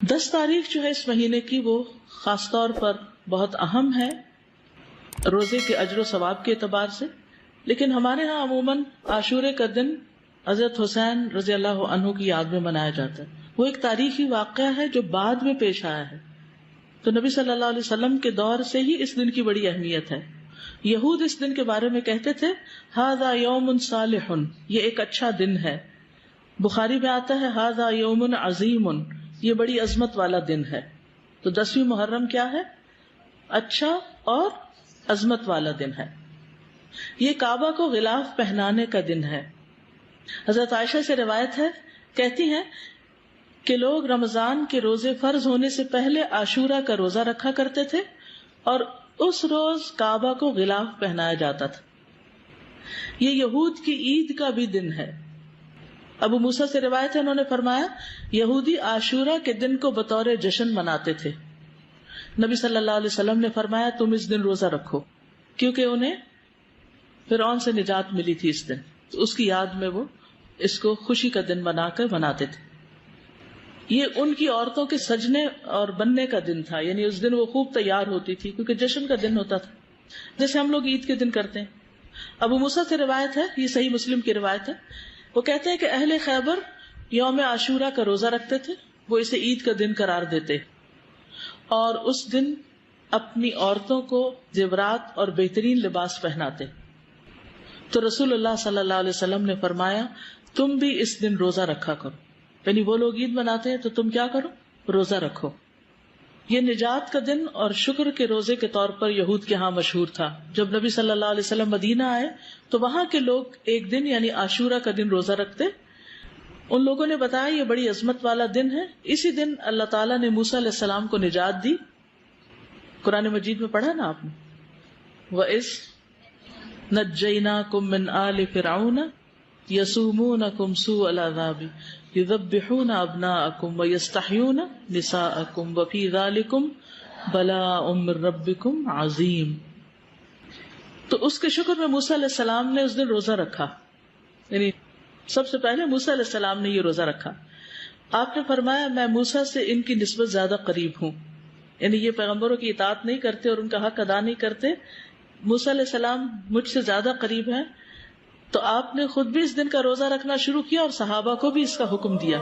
10 تاریخ جو ہے اس مہینے کی وہ خاص طور پر بہت اہم ہے روزے کے اجر و ثواب کے اعتبار سے، لیکن ہمارے ہاں عموماً عاشورے کا دن حضرت حسین رضی اللہ عنہ کی یاد میں منایا جاتا ہے۔ وہ ایک تاریخی واقعہ ہے جو بعد میں پیش آیا ہے، تو نبی صلی اللہ علیہ وسلم کے دور سے ہی اس دن کی بڑی اہمیت ہے۔ یہود اس دن کے بارے میں کہتے تھے ھذا یوم صالح، یہ ایک اچھا دن ہے۔ بخاری میں آتا ہے ھذا یوم عظیم، یہ بڑی عظمت والا دن ہے۔ تو 10ویں محرم کیا ہے؟ اچھا اور عظمت والا دن ہے۔ یہ کعبہ کو غلاف پہنانے کا دن ہے۔ حضرت عائشہ سے روایت ہے، کہتی ہیں کہ لوگ رمضان کے روزے فرض ہونے سے پہلے عاشورہ کا روزہ رکھا کرتے تھے اور اس روز کعبہ کو غلاف پہنایا جاتا تھا۔ یہ یہود کی عید کا بھی دن ہے۔ ابو موسیٰ سے روایت ہے، انہوں نے فرمایا یہودی عاشورہ کے دن کو بطور جشن مناتے تھے۔ نبی صلی اللہ علیہ وسلم نے فرمایا تم اس دن روزہ رکھو، کیونکہ انہیں فرعون سے نجات ملی تھی اس دن، تو اس کی یاد میں وہ اس کو خوشی کا دن بنا کر مناتے تھے۔ یہ ان کی عورتوں کے سجنے اور بننے کا دن تھا، یعنی اس دن وہ خوب تیار ہوتی تھی کیونکہ جشن کا دن ہوتا تھا، جیسے ہم لوگ عید کے دن کرتے ہیں۔ ابو موسیٰ سے روایت ہے، یہ صحیح مسلم کی روایت ہے، وہ کہتے ہیں کہ اہل خیبر یوم عاشورہ کا روزہ رکھتے تھے، وہ اسے عید کا دن قرار دیتے اور اس دن اپنی عورتوں کو زیورات اور بہترین لباس پہناتے۔ تو رسول اللہ صلی اللہ علیہ وسلم نے فرمایا تم بھی اس دن روزہ رکھا کرو، یعنی وہ لوگ عید مناتے ہیں تو تم کیا کرو؟ روزہ رکھو۔ یہ نجات کا دن اور شکر کے روزے کے طور پر یہود کے ہاں مشہور تھا۔ جب نبی صلی اللہ علیہ وسلم مدینہ آئے تو وہاں کے لوگ ایک دن یعنی عاشورہ کا دن روزہ رکھتے۔ ان لوگوں نے بتایا یہ بڑی عظمت والا دن ہے، اسی دن اللہ تعالیٰ نے موسیٰ علیہ السلام کو نجات دی۔ قرآن مجید میں پڑھا نا آپ نے، وَإِذْ نَجَّيْنَاكُم مِّنْ آلِ فِرْعَوْنَ يَسُومُونَكُمْ سُوءَ الْعَذَابِ يُذَبِّحُونَ أَبْنَاءَكُمْ وَيَسْتَحْيُونَ نِسَاءَكُمْ وَفِي ذَلِكُمْ بَلَاءٌ مِّن رَبِّكُمْ عَظِيمٌ۔ تو اس کے شکر میں موسیٰ علیہ السلام نے اس دن روزہ رکھا، یعنی سب سے پہلے موسیٰ علیہ السلام نے یہ روزہ رکھا۔ آپ نے فرمایا میں موسیٰ سے ان کی نسبت زیادہ قریب ہوں، یعنی یہ پیغمبروں کی اطاعت نہیں کرتے اور ان کا حق ادا نہیں کرتے، موسیٰ علیہ السلام مجھ سے زیادہ قریب ہیں۔ تو آپ نے خود بھی اس دن کا روزہ رکھنا شروع کیا اور صحابہ کو بھی اس کا حکم دیا۔